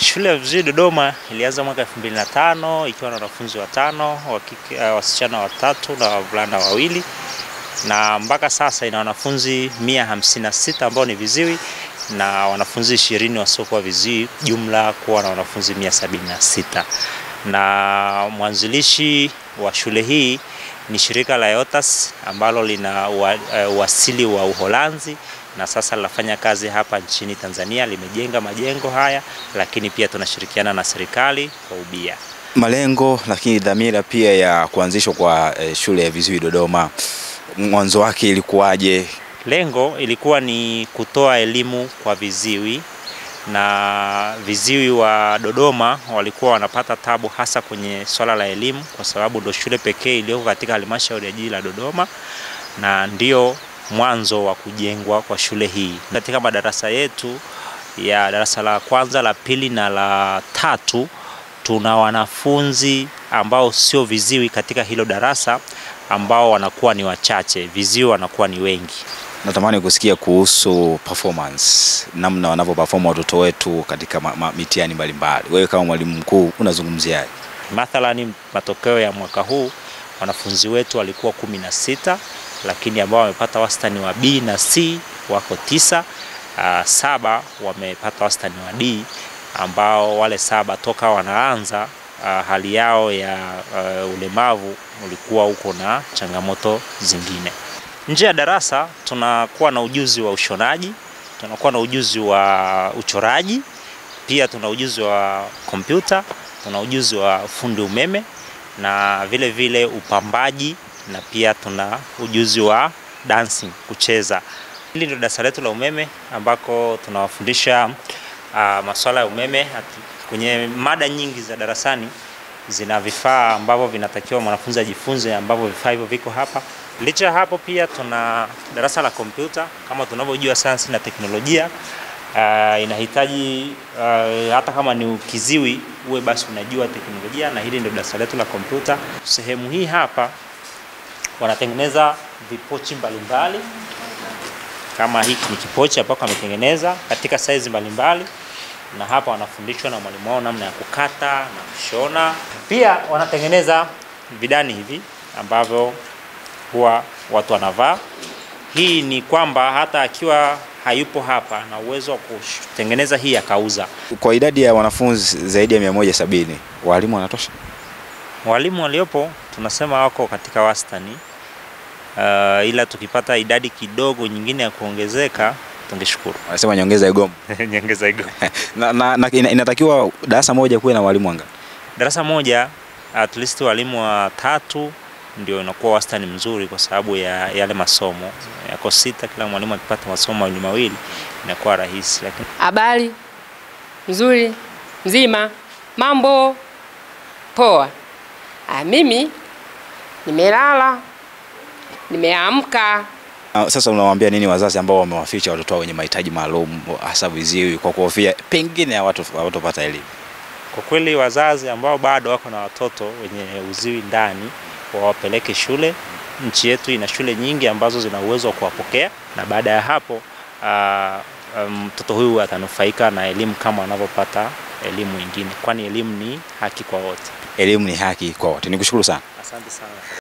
Shule ya Viziwi Dodoma ilianza mwaka 2005 ikiwa na wanafunzi 5, wasichana 3 na wavulana 2, na mpaka sasa ina wanafunzi 156 ambao ni viziwi na wanafunzi 20 wasiokuwa viziwi, jumla kuwa na wanafunzi 176. Na mwanzilishi wa shule hii ni shirika la Yotas ambalo lina uasili wa Uholanzi na sasa linafanya kazi hapa nchini Tanzania. Limejenga majengo haya, lakini pia tunashirikiana na serikali kwa ubia. Malengo lakini dhamira pia ya kuanzishwa kwa shule ya Viziwi Dodoma, mwanzo wake ilikuwaje? Lengo ilikuwa ni kutoa elimu kwa viziwi, na viziwi wa Dodoma walikuwa wanapata tabu hasa kwenye swala la elimu, kwa sababu ndio shule pekee iliyoko katika halmashauri ya jiji la Dodoma, na ndio mwanzo wa kujengwa kwa shule hii. Katika madarasa yetu ya darasa la kwanza, la pili na la 3 tuna wanafunzi ambao sio viziwi katika hilo darasa, ambao wanakuwa ni wachache, viziwi wanakuwa ni wengi. Natamani kusikia kuhusu performance, namna wanavyoperform watoto wetu katika mitihani mbalimbali. Wewe kama mwalimu mkuu unazungumziaje? Mathalani matokeo ya mwaka huu wanafunzi wetu walikuwa 16, lakini ambao wamepata wastani wa B na C wako 9. 7 wamepata wastani wa D, ambao wale 7 toka wanaanza hali yao ya ulemavu ulikuwa uko na changamoto zingine. Nje ya darasa tunakuwa na ujuzi wa ushonaji, tunakuwa na ujuzi wa uchoraji, pia tuna ujuzi wa kompyuta, tuna ujuzi wa fundi umeme na vile vile upambaji, na pia tuna ujuzi wa dancing, kucheza. Hili ndio darasa letu la umeme ambako tunawafundisha masuala ya umeme. Kwenye mada nyingi za darasani zina vifaa ambavyo vinatakiwa mwanafunzi ajifunze, ambavyo vifaa hivyo viko hapa. Licha hapo pia tuna darasa la kompyuta. Kama tunavyojua sayansi na teknolojia inahitaji hata kama ni kiziwi uwe basi unajua teknolojia, na hili ndio darasa letu la kompyuta. Sehemu hii hapa wanatengeneza vipochi mbalimbali, kama hiki ni kipochi ambako ametengeneza katika size mbalimbali, na hapa wanafundishwa na mwalimu wao namna ya kukata na kushona. Pia wanatengeneza vidani hivi ambavyo huwa watu wanavaa. Hii ni kwamba hata akiwa hayupo hapa na uwezo wa kutengeneza hii akauza. Kwa idadi ya wanafunzi zaidi ya 170, walimu wanatosha? Walimu waliopo tunasema wako katika wastani, ila tukipata idadi kidogo nyingine ya kuongezeka tungeshukuru. Wanasema nyongeza igomo. Nyongeza igomo. na inatakiwa darasa moja kuwe na walimu wangapi? Darasa moja at least walimu 3 ndio inakuwa wastani mzuri, kwa sababu ya yale masomo yako 6. Kila mwalimu akipata masomo mawili inakuwa rahisi. Lakini habari nzuri, mzima, mambo poa. Mimi nimelala, nimeamka. Sasa unawaambia nini wazazi ambao wamewaficha watoto wao wenye mahitaji maalum, hasa viziwi, kwa kuhofia pengine hawatopata elimu? Kwa kweli wazazi ambao bado wako na watoto wenye uziwi ndani, wawapeleke shule. Nchi yetu ina shule nyingi ambazo zina uwezo wa kuwapokea, na baada ya hapo mtoto huyu atanufaika na elimu kama anavyopata elimu nyingine, kwani elimu ni haki kwa wote. Elimu ni haki kwa wote. Nikushukuru sana. Asante sana.